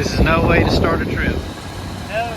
This is no way to start a trip. No.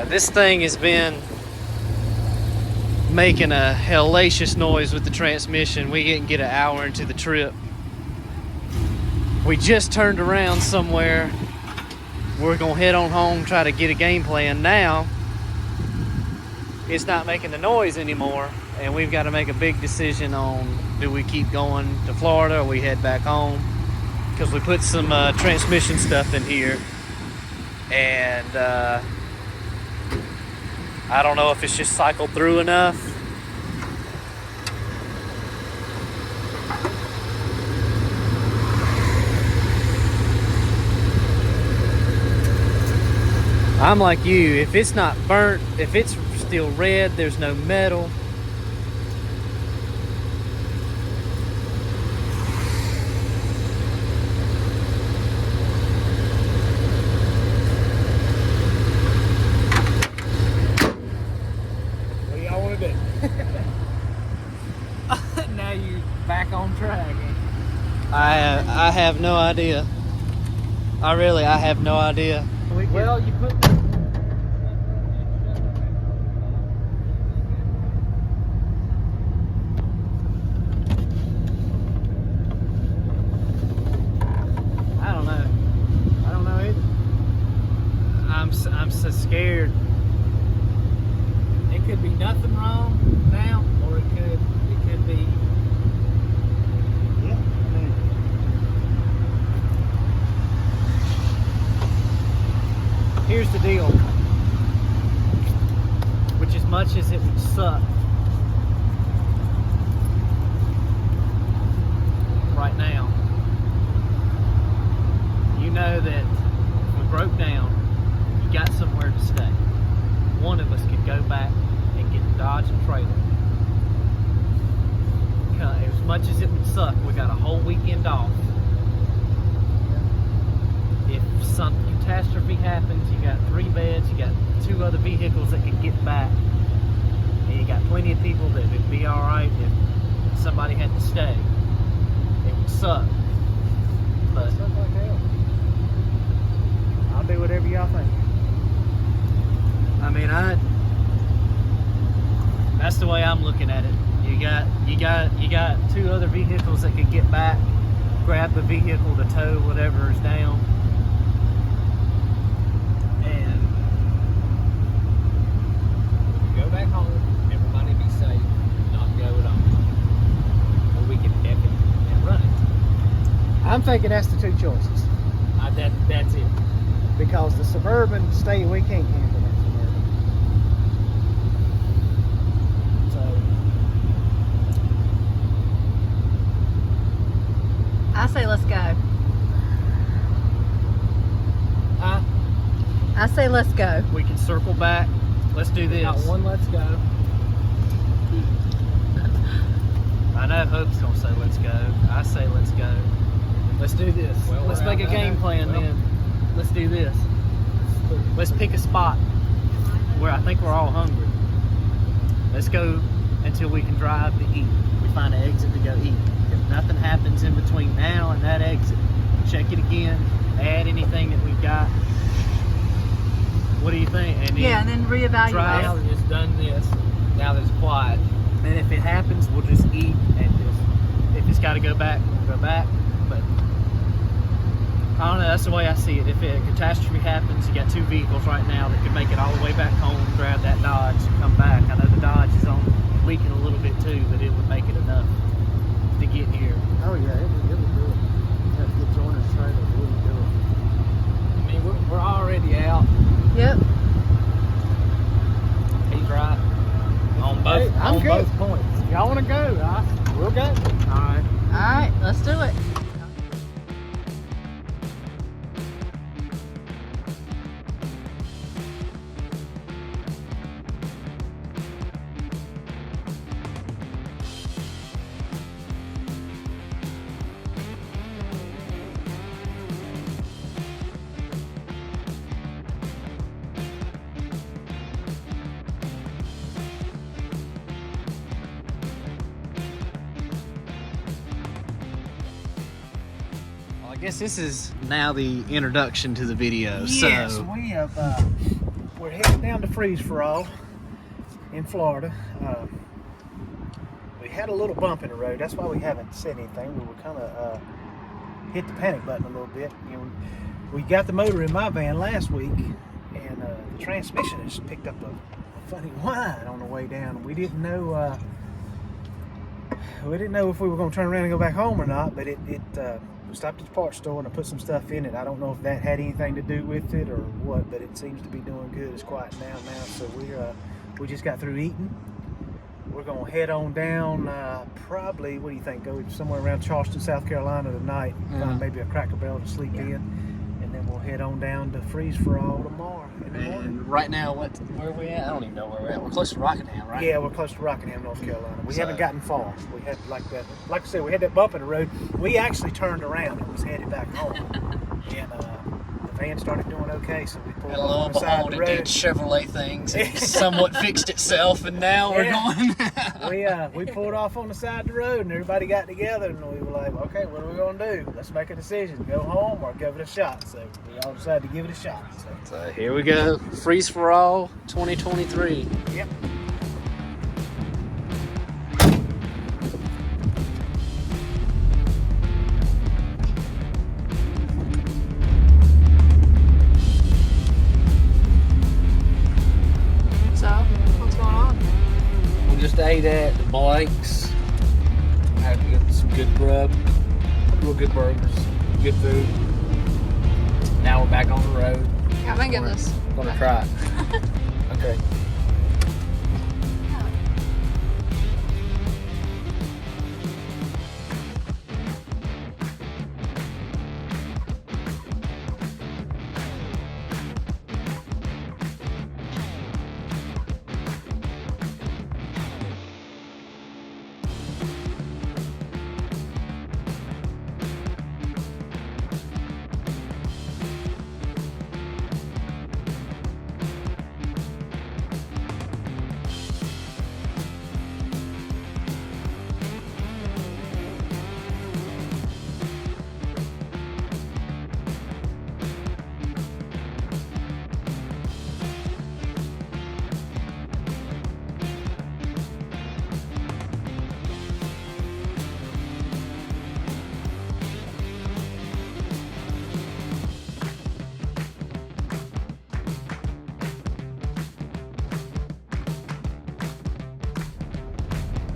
This thing has been making a hellacious noise with the transmission. We didn't get an hour into the trip. We just turned around somewhere. We're gonna head on home, try to get a game plan. Now it's not making the noise anymore, and we've got to make a big decision on, do we keep going to Florida or we head back home? Because we put some transmission stuff in here, and I don't know if it's just cycled through enough. I'm like you, if it's not burnt, if it's still red, there's no metal. Now you back on track. I have no idea. I have no idea. Well, you put I don't know either. I'm so scared. it could be nothing wrong now, or it could be. Yeah. Here's the deal. Which, as much as it would suck right now, you know that if we broke down, you got somewhere to stay. One of us could go back and get the Dodge and trailer. As much as it would suck, we got a whole weekend off. If some catastrophe happens, you got 3 beds, you got 2 other vehicles that can get back, and you got plenty of people that would be all right if somebody had to stay. It would suck, but Suck like hell. I'll do whatever y'all think. I mean, that's the way I'm looking at it. You got 2 other vehicles that could get back, grab the vehicle to tow whatever is down, and Go back home, everybody be safe, not go at all. Or we can deck it and run it. I'm thinking that's the 2 choices. That's it. Because the Suburban state, we can't handle that Suburban. So I say let's go. I say let's go. we can circle back. Let's do this. Got one, let's go. I know Hope's gonna say let's go. I say let's go. Let's do this. Well, Let's we're make a out game there. plan Well. then. Let's do this. Let's pick a spot where I think we're all hungry. Let's go until we can drive to eat. We find an exit to go eat. If nothing happens in between now and that exit, check it again, add anything that we've got. What do you think? And Yeah, and then Now reevaluate. we've just done this. Now that it's quiet. And if it happens, we'll just eat and just. if it's got to go back, we'll go back. But I don't know. That's the way I see it. If a catastrophe happens, you got 2 vehicles right now that could make it all the way back home, grab that Dodge, and come back. I know the Dodge is on leaking a little bit too, but it would make it enough to get here. Oh yeah, it would do it. You have to get joiners trailers, it wouldn't do it. I mean, we're already out. Yep. He's right. On both, Hey, I'm on good. both points. If y'all want to go, we'll go. All right. All right, let's do it. Well, I guess this is now the introduction to the video. Yes, So we have. We're heading down to Freeze for All in Florida. We had a little bump in the road. That's why we haven't said anything. We were kind of hit the panic button a little bit. You know, we got the motor in my van last week, and the transmission has picked up a funny whine on the way down. We didn't know. We didn't know if we were going to turn around and go back home or not, but we stopped at the parts store and I put some stuff in it. I don't know if that had anything to do with it or what, but it seems to be doing good. It's quiet down now, so we just got through eating. We're going to head on down, probably, what do you think, go somewhere around Charleston, South Carolina tonight, find maybe a Cracker Barrel to sleep in, and then we'll head on down to Freeze for All tomorrow in the morning. and right now, where are we at? I don't even know where we're at. We're close to Rockingham, right? Yeah, we're close to Rockingham, North Carolina. We So- haven't gotten far. We had like I said, we had that bump in the road. We actually turned around and was headed back home. And the van started doing okay, so we pulled And off lo on and the side of behold, the it road. did Chevrolet things. It somewhat fixed itself, and now we're going. We pulled off on the side of the road, and everybody got together, and we were like, okay, what are we gonna do? Let's make a decision: go home or give it a shot. So we all decided to give it a shot. So here we go. Freeze for All 2023. Yep. So, what's going on? We just ate at the Blanks. Had some good grub, real good burgers, good food. Now we're back on the road. Yeah, I'm gonna give this. Gonna try it. Okay.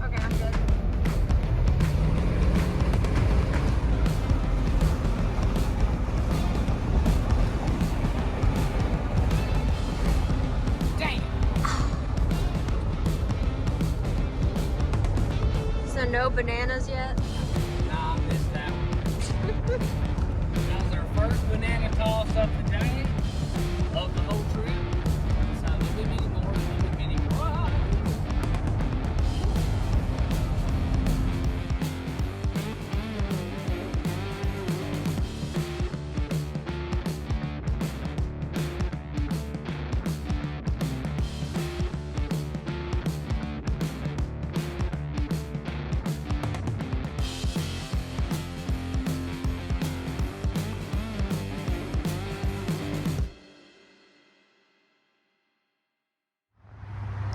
Okay, I'm good. So no bananas yet? Nah, I missed that one. That was our first banana toss of the day, of the whole trip. So there'll be many more, there'll be many more.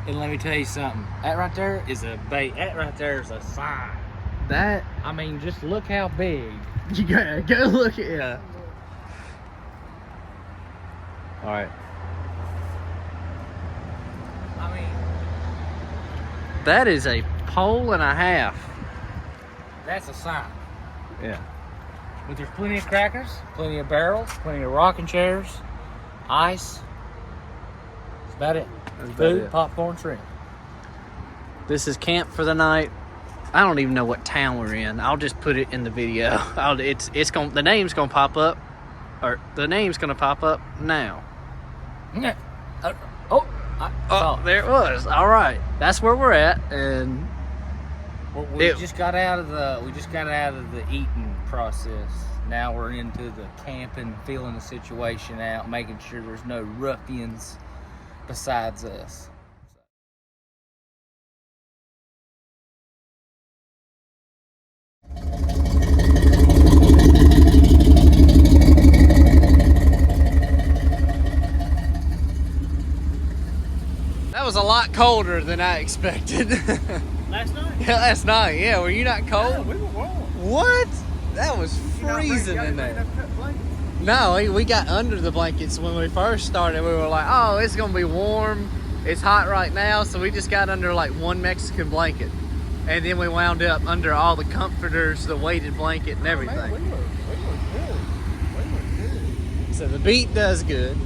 And let me tell you something. That right there is a bait. That right there is a sign. That I mean, just look how big. you gotta go look at it. All right. I mean, That is a pole and a half. that's a sign. Yeah. But there's plenty of crackers, plenty of barrels, plenty of rocking chairs, ice. That's about it. That's about Food, it. popcorn, shrimp. This is camp for the night. I don't even know what town we're in. I'll just put it in the video. The name's gonna pop up, or the name's gonna pop up now. Yeah. Oh, there it was. All right, that's where we're at, and We just got out of the eating process. Now we're into the camping, feeling the situation out, making sure there's no ruffians besides us. that was a lot colder than I expected. Last night? Yeah, last night. Yeah, were you not cold? we were warm. What? That was freezing in there. No, we got under the blankets when we first started. We were like, oh, it's gonna be warm. It's hot right now, so we just got under like one Mexican blanket. And then we wound up under all the comforters, the weighted blanket and everything. Man, we were good. We were good. So the beat does good.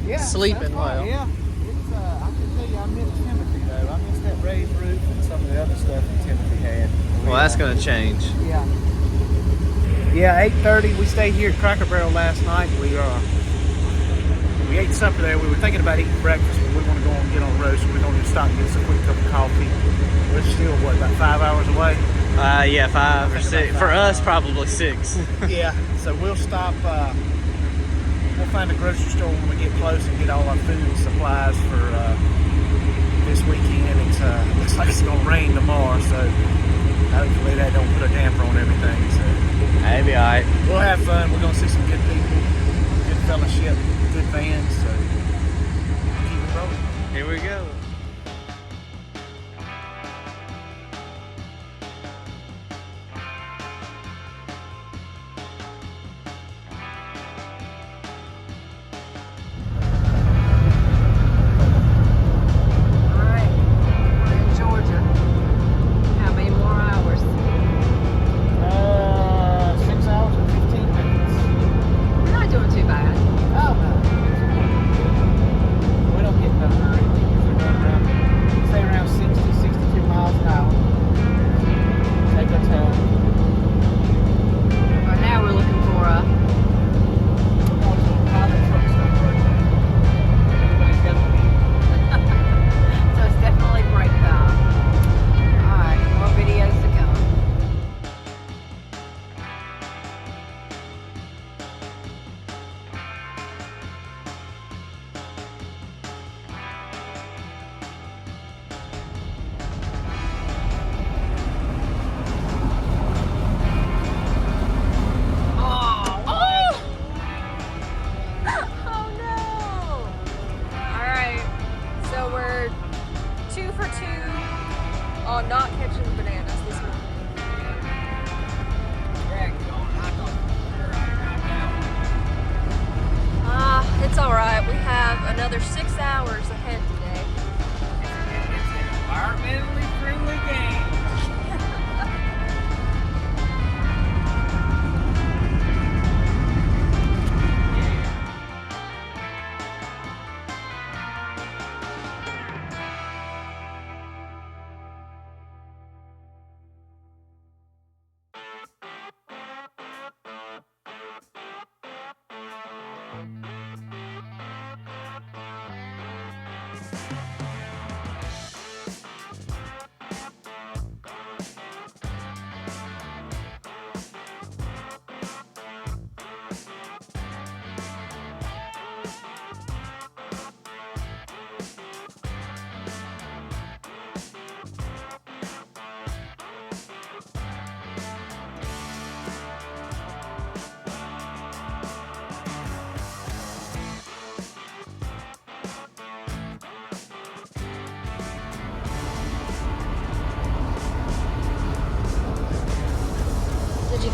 Yeah, Sleeping that's why, well. Yeah, it's, I can tell you, I miss Timothy though. I miss that raised roof and some of the other stuff that Timothy had. Well, that's gonna change. Yeah. Yeah, 8:30. We stayed here at Cracker Barrel last night. We ate supper there. We were thinking about eating breakfast, but we want to go and get on the road, so we're going to stop and get us a quick cup of coffee. We're still about 5 hours away? Yeah, 5 or 6. For us, probably 6. Yeah. So we'll stop. We'll find a grocery store when we get close and get all our food and supplies for this weekend. It looks like it's going to rain tomorrow, so hopefully that don't put a damper on everything. So That'd be alright. we'll have fun. We're going to see some good people, good fellowship, good bands. So keep it rolling. Here we go. Alright, we're in Georgia. How many more hours? 6 hours and 15 minutes. We're not doing too bad. Oh, no. We don't get no hurry. We usually run around, say around 60, 62 miles an hour. Take our time. Right now we're looking for a We're going to a pilot truck stop right now. Everybody's got to be. so it's definitely break time. Alright, more videos to come. Oh no! Alright, so we're 2 for 2 on not catching the bananas this morning. It's alright. We have another 6 hours ahead today. It's an environmentally friendly game.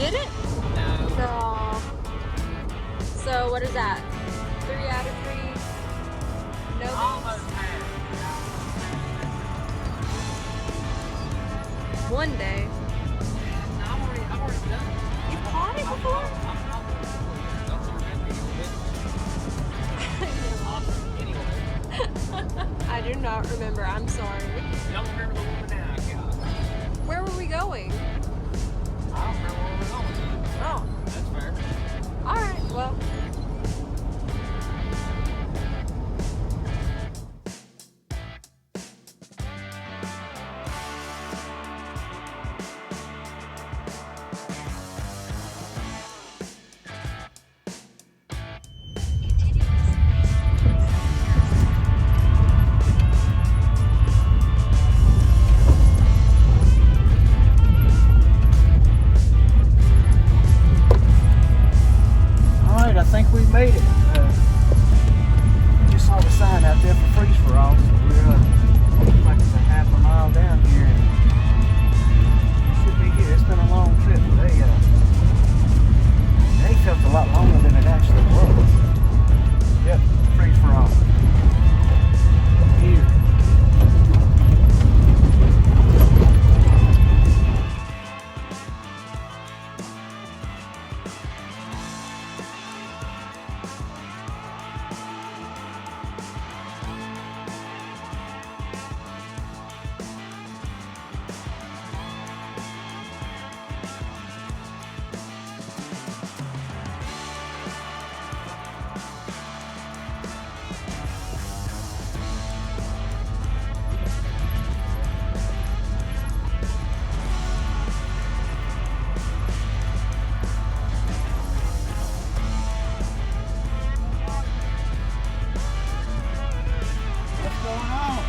get it? No. So what is that? 3 out of 3? No. Almost half. One day. I've already done it. You caught it before? I do not remember. I'm sorry. Don't remember the woman now. Where were we going? I don't remember where we're going. Oh. That's fair. All right. Well. Alright, I think we've made it. Just saw the sign out there for freeze for all, so we're looks like it's a half a mile down here. And it should be here. It's been a long trip, but they felt a lot longer than it actually was. Yep, freeze for all. Here. What's going on?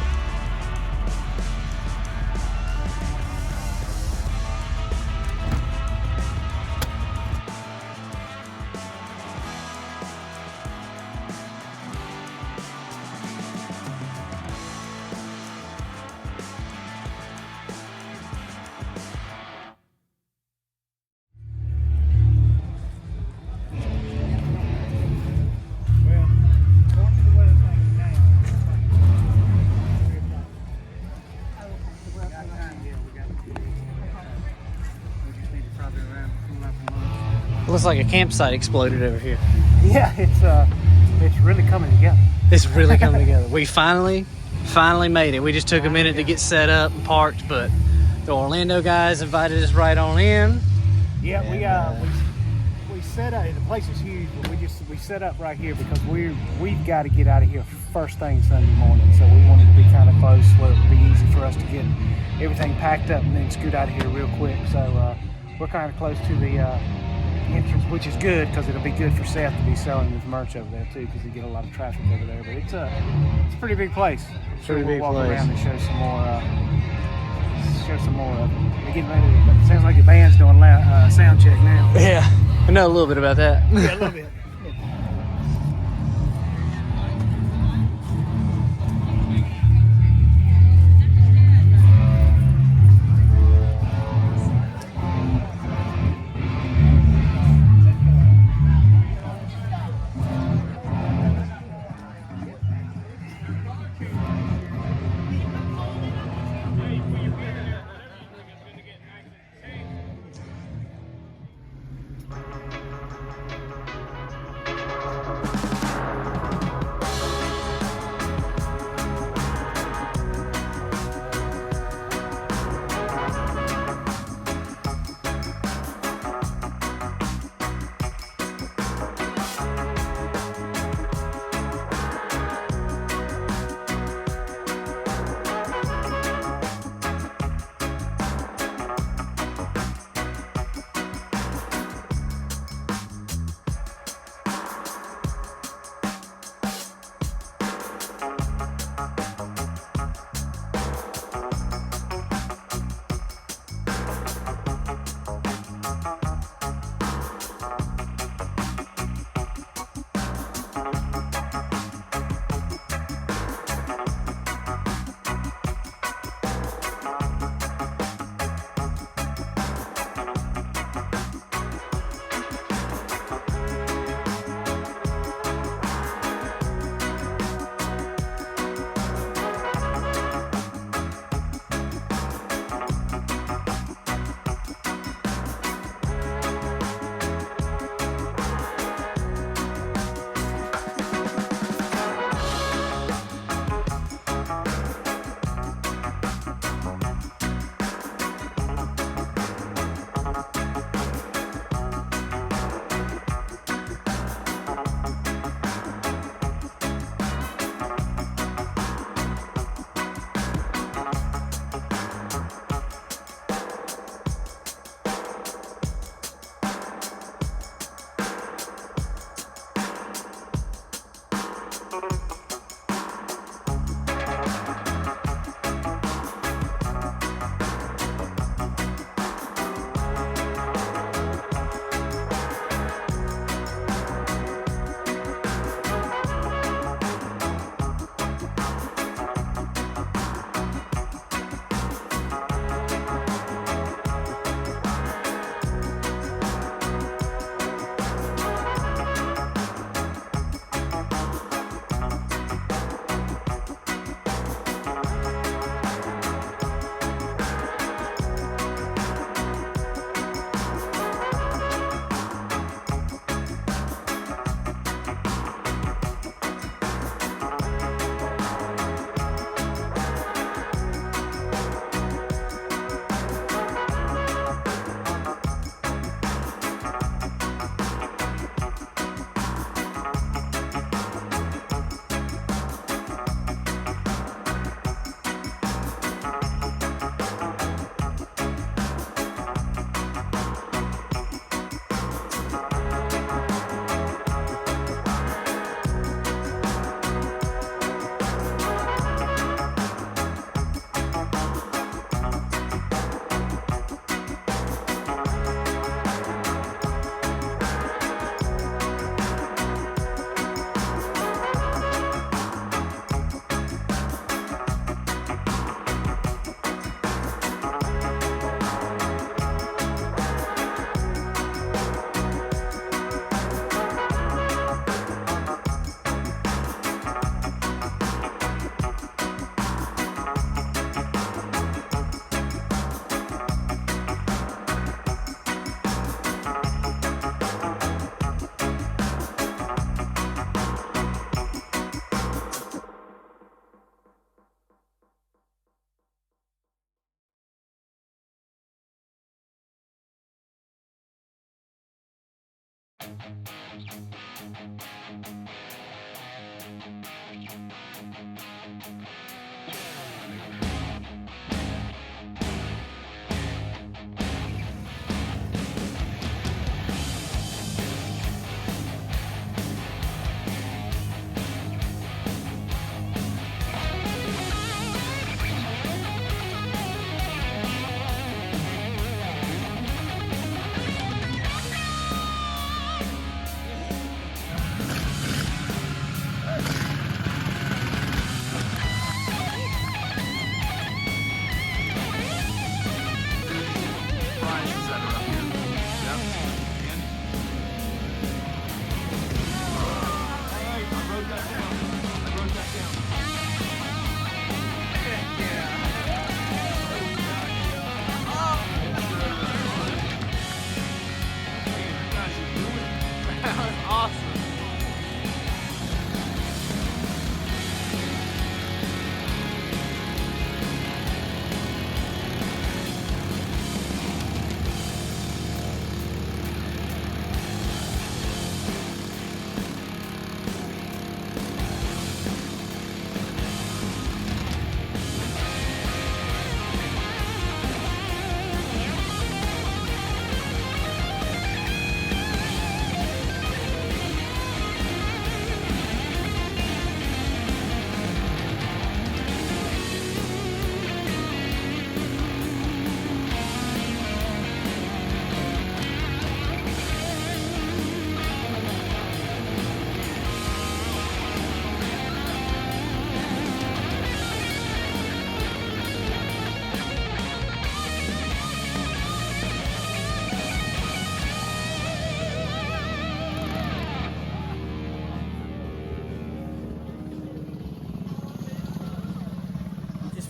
Well, according to the weather thing now, we got time. Yeah, we just need to probably around pull up and look. Looks like a campsite exploded over here. Yeah, it's really coming together. It's really coming together. We finally made it. We just took a minute to get set up and parked, but the Orlando guys invited us right on in. Yeah, we set up. The place is huge, but we set up right here because we've got to get out of here first thing Sunday morning. So we wanted to be kind of close where it would be easy for us to get everything packed up and then scoot out of here real quick. So we're kind of close to the entrance, which is good because it'll be good for Seth to be selling his merch over there too, because we get a lot of traffic over there. But it's a pretty big place. Pretty big we'll walk place. around and show some more. Show some more of it. We're getting ready. It sounds like the band's doing sound check now. Yeah, I know a little bit about that. Yeah, a little bit.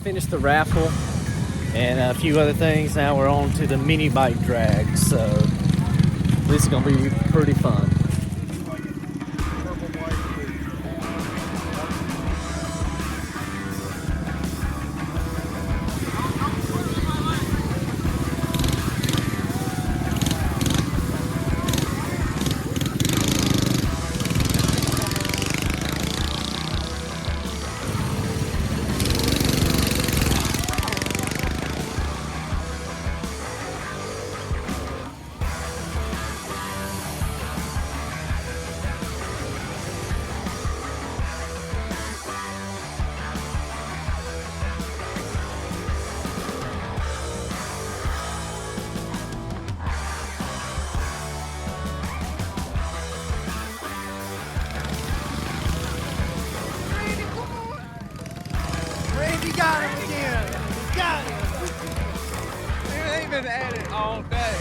Finished the raffle and a few other things. Now we're on to the mini bike drag, so this is gonna be pretty fun. He got him again. He got him. They've been at it all day.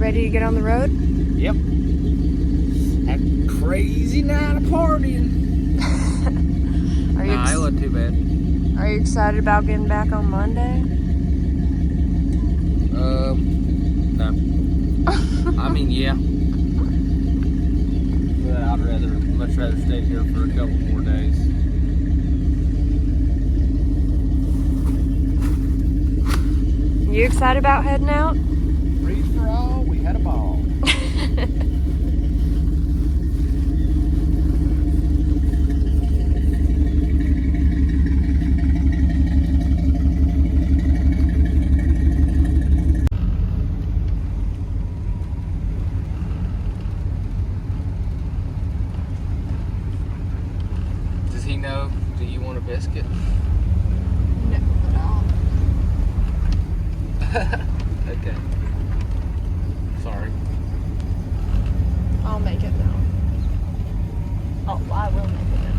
ready to get on the road? Yep. Had a crazy night of partying. Nah, it wasn't too bad. Are you excited about getting back on Monday? No. I mean, yeah. But I'd much rather stay here for a couple more days. You excited about heading out? Freeze for all, we had a ball. Does he know? Do you want a biscuit? No, at all. Okay. Sorry. I'll make it now. Oh, I will make it now.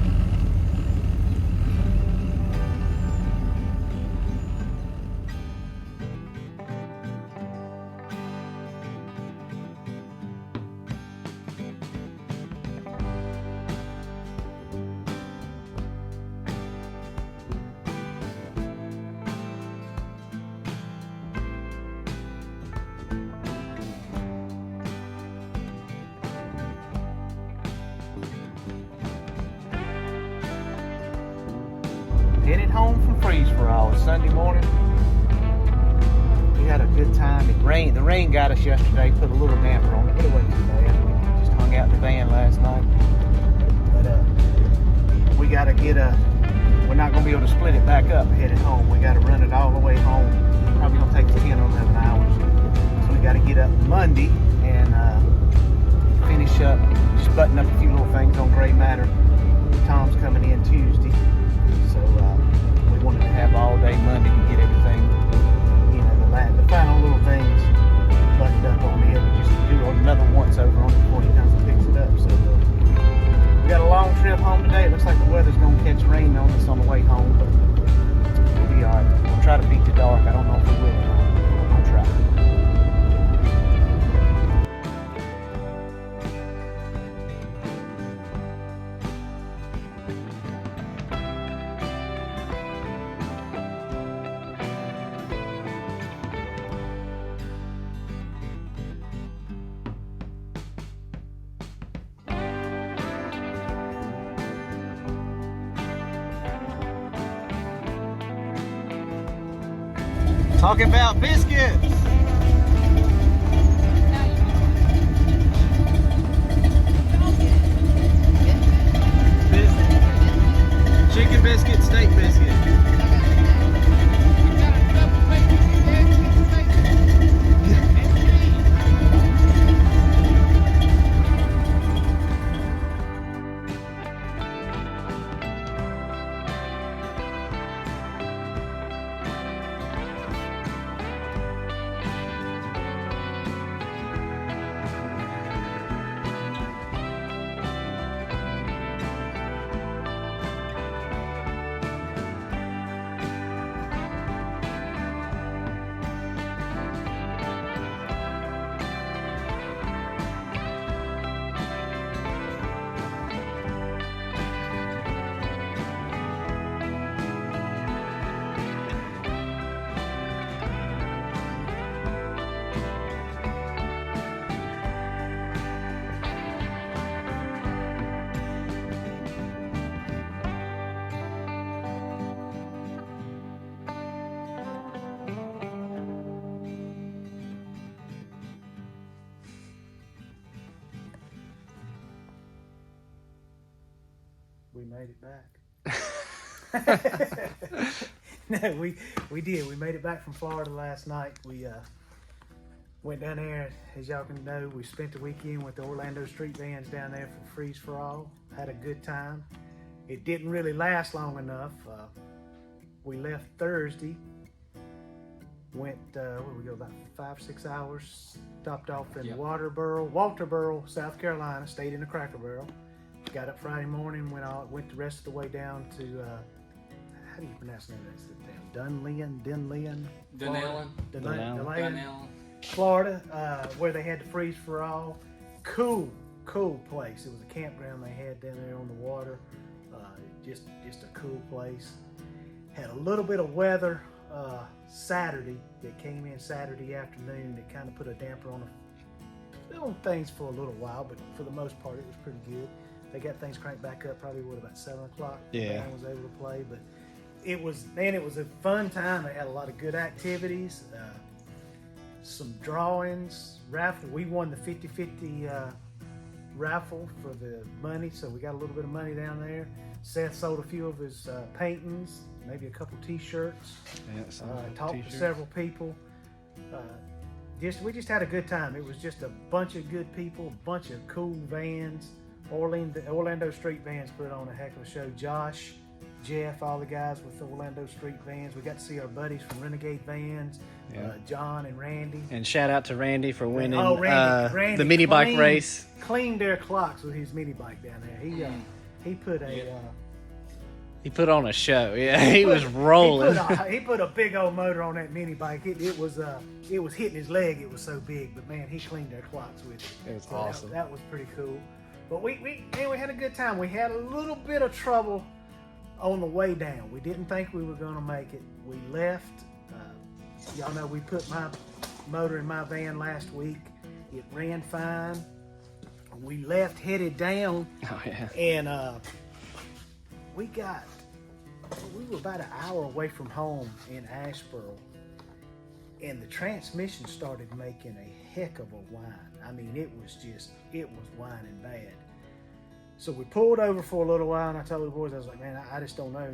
Headed home from Freeze for All. It's Sunday morning. We had a good time. The rain got us yesterday, put a little damper on it, but it wasn't too bad. We just hung out in the van last night. But we gotta we're not gonna be able to split it back up headed home. We gotta run it all the way home. Probably gonna take us 10 or 11 hours. So we gotta get up Monday and finish up, just button up a few little things on gray matter. Tom's coming in Tuesday. So we wanted to have all day Monday to get everything, the final little things buttoned up on it. Just do another once over on it before he comes and picks it up. So we got a long trip home today. It looks like the weather's going to catch rain on us on the way home, but we'll be all right. We'll try to beat the dark. I don't know if we will or not. I'll try. Talking about biscuits. Chicken biscuit, steak biscuit. We made it back. No, we did. We made it back from Florida last night. We went down there, as y'all can know, we spent the weekend with the Orlando Street Bands down there for Freeze for All. Had a good time. It didn't really last long enough. We left Thursday, went, where we go, about 5-6 hours, stopped off in Walterboro, South Carolina, stayed in the Cracker Barrel. Got up Friday morning, went the rest of the way down to, how do you pronounce that? Dunlean? Dunellen. Florida, where they had the freeze for all. Cool place. It was a campground they had down there on the water. Just a cool place. Had a little bit of weather Saturday that came in Saturday afternoon that kind of put a damper on things for a little while, but for the most part it was pretty good. They got things cranked back up probably about 7 o'clock. Yeah. The band was able to play, but it was a fun time. They had a lot of good activities, some drawings, raffle. We won the 50-50 raffle for the money, so we got a little bit of money down there. Seth sold a few of his paintings, maybe a couple t-shirts. Yeah, talked to several people. We just had a good time. It was just a bunch of good people, a bunch of cool vans. Orlando Street Vans put on a heck of a show. Josh, Jeff, all the guys with the Orlando Street Vans. We got to see our buddies from Renegade Vans, John and Randy. And shout out to Randy for winning Randy the mini bike race. Cleaned their clocks with his mini bike down there. He put a he put on a show. Yeah, he was rolling. He put a big old motor on that mini bike. It was hitting his leg. It was so big, but man, he cleaned their clocks with it. It was awesome. That was pretty cool. But we had a good time. We had a little bit of trouble on the way down. We didn't think we were going to make it. We left. Y'all know we put my motor in my van last week. It ran fine. We left, headed down. Oh yeah. And we were about an hour away from home in Asheboro, and the transmission started making a heck of a whine. I mean, it was whining bad. So we pulled over for a little while, and I told the boys, I was like, man, I just don't know.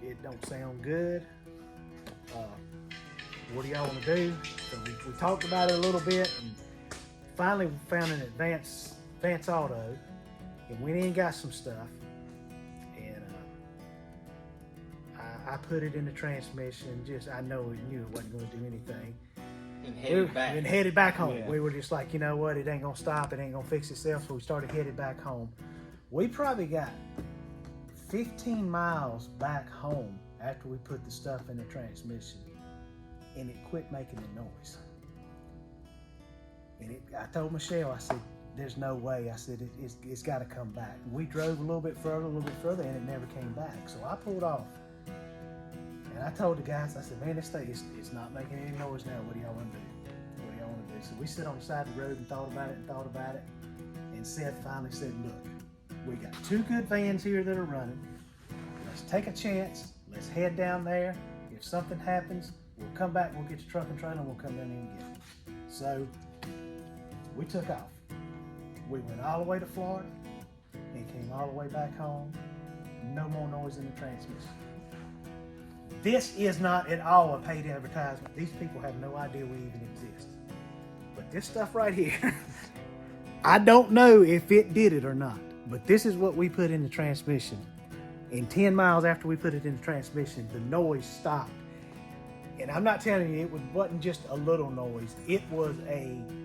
It don't sound good. What do y'all want to do? So we talked about it a little bit, and finally we found an Advance Auto, and went in and got some stuff. I put it in the transmission. I knew it wasn't going to do anything. And headed back home. Yeah. We were just like, you know what? It ain't going to stop. It ain't going to fix itself. So we started headed back home. We probably got 15 miles back home after we put the stuff in the transmission, and it quit making the noise. And I told Michelle, I said, there's no way. I said, it's got to come back. We drove a little bit further, and it never came back. So I pulled off. And I told the guys, I said, man, this thing it's not making any noise now. What do y'all want to do? So we sit on the side of the road and thought about it. And Seth finally said, look, we got 2 good vans here that are running. Let's take a chance. Let's head down there. If something happens, we'll come back. We'll get your truck and trailer, and we'll come down here and get it. So we took off. We went all the way to Florida and came all the way back home. No more noise in the transmission. This is not at all a paid advertisement. These people have no idea we even exist. But this stuff right here, I don't know if it did it or not, but this is what we put in the transmission. And 10 miles after we put it in the transmission, the noise stopped. And I'm not telling you, it wasn't just a little noise. It was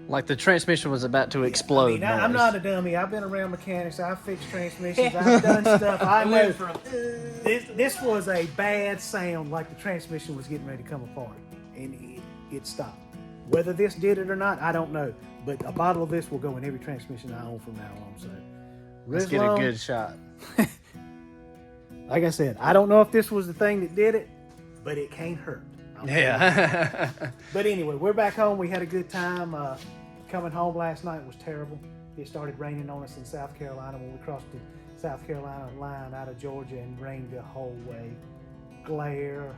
like the transmission was about to explode. I'm not a dummy. I've been around mechanics. I've fixed transmissions. I've done stuff. I know. This was a bad sound, like the transmission was getting ready to come apart, and it stopped. Whether this did it or not, I don't know. But a bottle of this will go in every transmission I own from now on. So let's get a good shot. Like I said, I don't know if this was the thing that did it, but it can't hurt. Yeah. But anyway, we're back home. We had a good time. Coming home last night was terrible. It started raining on us in South Carolina when we crossed the South Carolina line out of Georgia, and rained the whole way. Glare,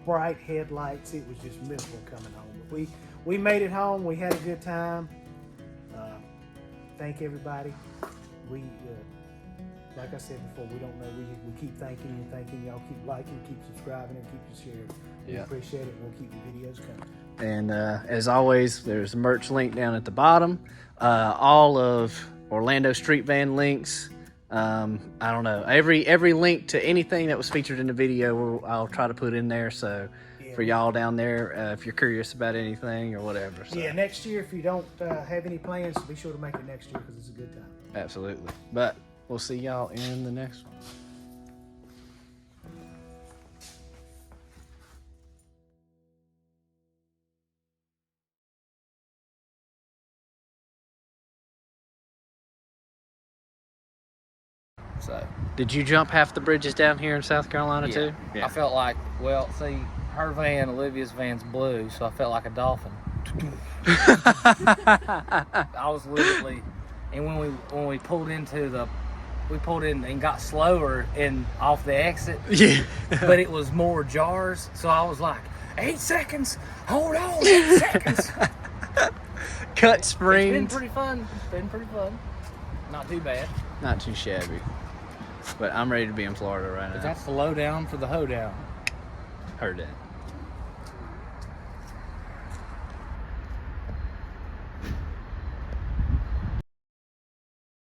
bright headlights. It was just miserable coming home. But we made it home. We had a good time. Thank everybody. Like I said before, we don't know. We keep thanking y'all. Keep liking, keep subscribing, and keep sharing. We appreciate it. We'll keep the videos coming. And as always, there's a merch link down at the bottom. All of Orlando Street Van links. I don't know. Every link to anything that was featured in the video, I'll try to put in there. So for y'all down there, if you're curious about anything or whatever. So. Yeah, next year, if you don't have any plans, be sure to make it next year because it's a good time. Absolutely. But we'll see y'all in the next one. So. Did you jump half the bridges down here in South Carolina Yeah. too? I felt like, well, see, her van, Olivia's van's blue, so I felt like a dolphin. I was literally, and when we pulled in and got slower and off the exit. Yeah. But it was more jars, so I was like, 8 seconds, hold on, 8 seconds. Cut It's springs. been pretty fun. Not too bad. Not too shabby. But I'm ready to be in Florida right now. That's the lowdown for the hoedown. Heard that.